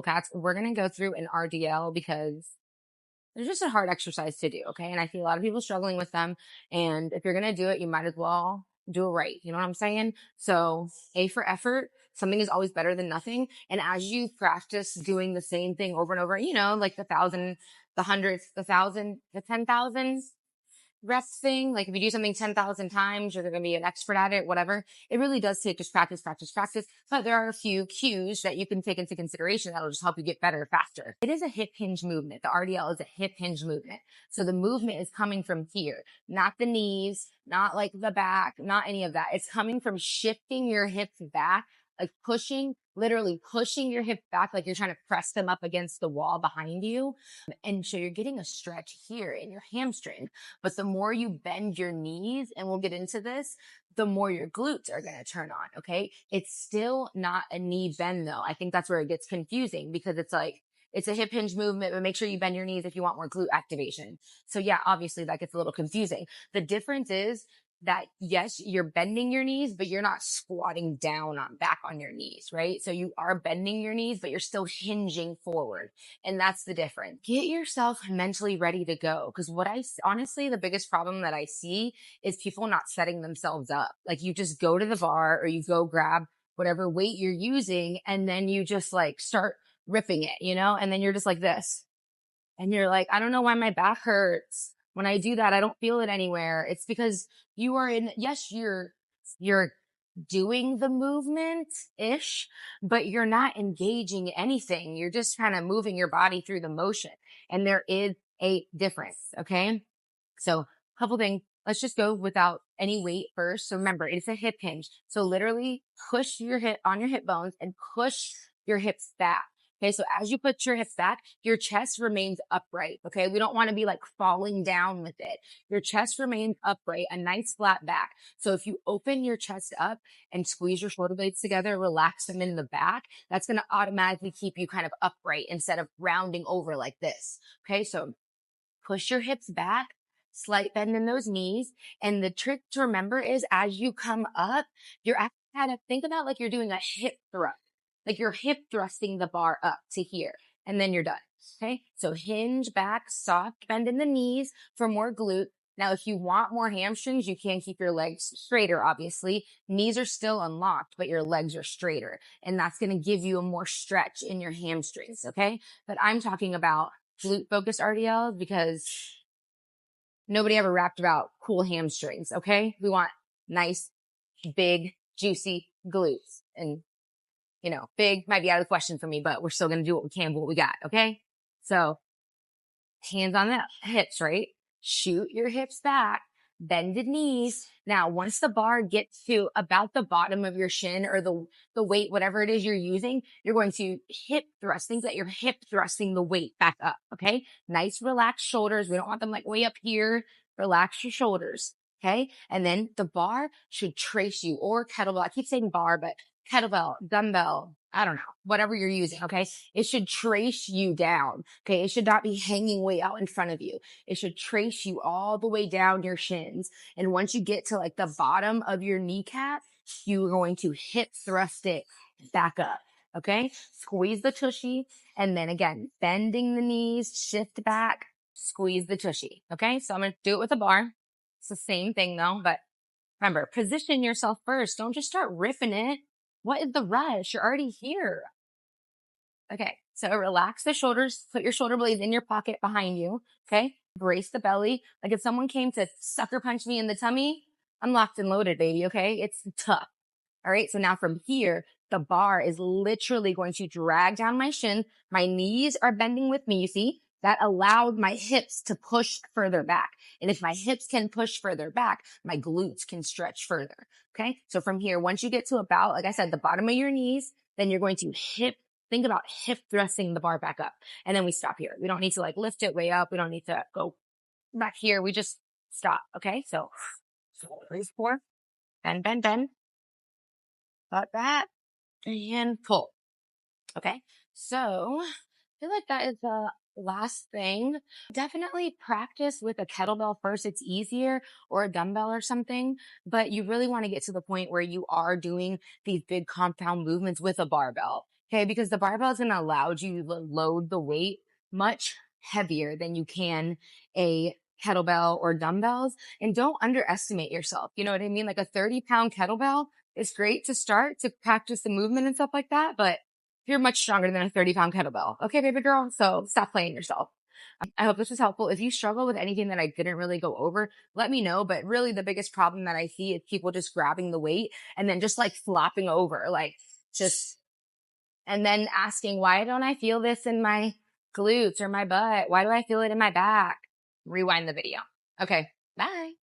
cats, we're going to go through an RDL because they're just a hard exercise to do. Okay. And I see a lot of people struggling with them. And if you're going to do it, you might as well do it right. You know what I'm saying? So A for effort. Something is always better than nothing. And as you practice doing the same thing over and over, you know, like the 1,000, the hundreds, the 1,000, the 10,000 reps thing, like if you do something 10,000 times, you're going to be an expert at it, whatever. It really does take just practice, practice, practice. But there are a few cues that you can take into consideration that'll just help you get better faster. It is a hip hinge movement. The RDL is a hip hinge movement. So the movement is coming from here, not the knees, not like the back, not any of that. It's coming from shifting your hips back, like literally pushing your hips back, like you're trying to press them up against the wall behind you. And so you're getting a stretch here in your hamstring. But the more you bend your knees, and we'll get into this, the more your glutes are going to turn on. Okay. It's still not a knee bend though. I think that's where it gets confusing because it's like, it's a hip hinge movement, but make sure you bend your knees if you want more glute activation. So yeah, obviously that gets a little confusing. The difference is that yes, you're bending your knees, but you're not squatting down back on your knees, right? So you are bending your knees, but you're still hinging forward. And that's the difference. Get yourself mentally ready to go. Cause honestly, the biggest problem that I see is people not setting themselves up. Like you just go to the bar or you go grab whatever weight you're using and then you just like start ripping it, you know? And then you're just like this. And you're like, I don't know why my back hurts. When I do that, I don't feel it anywhere. It's because you are yes, you're doing the movement-ish, but you're not engaging anything. You're just kind of moving your body through the motion. And there is a difference. Okay. So a couple things. Let's just go without any weight first. So remember, it's a hip hinge. So literally push your hip on your hip bones and push your hips back. Okay. So as you put your hips back, your chest remains upright. Okay. We don't want to be like falling down with it. Your chest remains upright, a nice flat back. So if you open your chest up and squeeze your shoulder blades together, relax them in the back, that's going to automatically keep you kind of upright instead of rounding over like this. Okay. So push your hips back, slight bend in those knees. And the trick to remember is as you come up, you're actually kind of think about like you're doing a hip thrust. Like you're hip thrusting the bar up to here and then you're done. Okay. So hinge back, soft bend in the knees for more glute. Now, if you want more hamstrings, you can keep your legs straighter, obviously. Knees are still unlocked, but your legs are straighter. And that's going to give you a more stretch in your hamstrings. Okay. But I'm talking about glute focused RDLs because nobody ever rapped about cool hamstrings. Okay. We want nice, big, juicy glutes and you know, big might be out of the question for me, but we're still going to do what we can with what we got. Okay. So hands on the hips, right? Shoot your hips back, bended knees. Now, once the bar gets to about the bottom of your shin or the weight, whatever it is you're using, you're going to hip thrust, things that you're hip thrusting the weight back up. Okay. Nice relaxed shoulders. We don't want them like way up here. Relax your shoulders. Okay. And then the bar should trace you or kettlebell. I keep saying bar, but kettlebell, dumbbell, I don't know, whatever you're using. Okay. It should trace you down. Okay. It should not be hanging way out in front of you. It should trace you all the way down your shins. And once you get to like the bottom of your kneecap, you're going to hip thrust it back up. Okay. Squeeze the tushy. And then again, bending the knees, shift back, squeeze the tushy. Okay. So I'm going to do it with a bar. It's the same thing though, but remember, position yourself first. Don't just start ripping it. What is the rush? You're already here. Okay. So relax the shoulders, put your shoulder blades in your pocket behind you. Okay. Brace the belly. Like if someone came to sucker punch me in the tummy, I'm locked and loaded, baby. Okay. It's tough. All right. So now from here, the bar is literally going to drag down my shin. My knees are bending with me. You see, that allowed my hips to push further back. And if my hips can push further back, my glutes can stretch further. Okay. So from here, once you get to about, like I said, the bottom of your knees, then you're going to think about hip thrusting the bar back up. And then we stop here. We don't need to like lift it way up. We don't need to go back here. We just stop. Okay. So 3, 4, bend, bend, bend. Got that. And pull. Okay. So I feel like that is the last thing. Definitely practice with a kettlebell first. It's easier, or a dumbbell or something, but you really want to get to the point where you are doing these big compound movements with a barbell. Okay. Because the barbell is going to allow you to load the weight much heavier than you can a kettlebell or dumbbells. And don't underestimate yourself. You know what I mean? Like a 30-pound kettlebell is great to start to practice the movement and stuff like that. But you're much stronger than a 30-pound kettlebell. Okay, baby girl. So stop playing yourself. I hope this was helpful. If you struggle with anything that I didn't really go over, let me know. But really the biggest problem that I see is people just grabbing the weight and then just like flopping over, like just, and then asking, why don't I feel this in my glutes or my butt? Why do I feel it in my back? Rewind the video. Okay. Bye.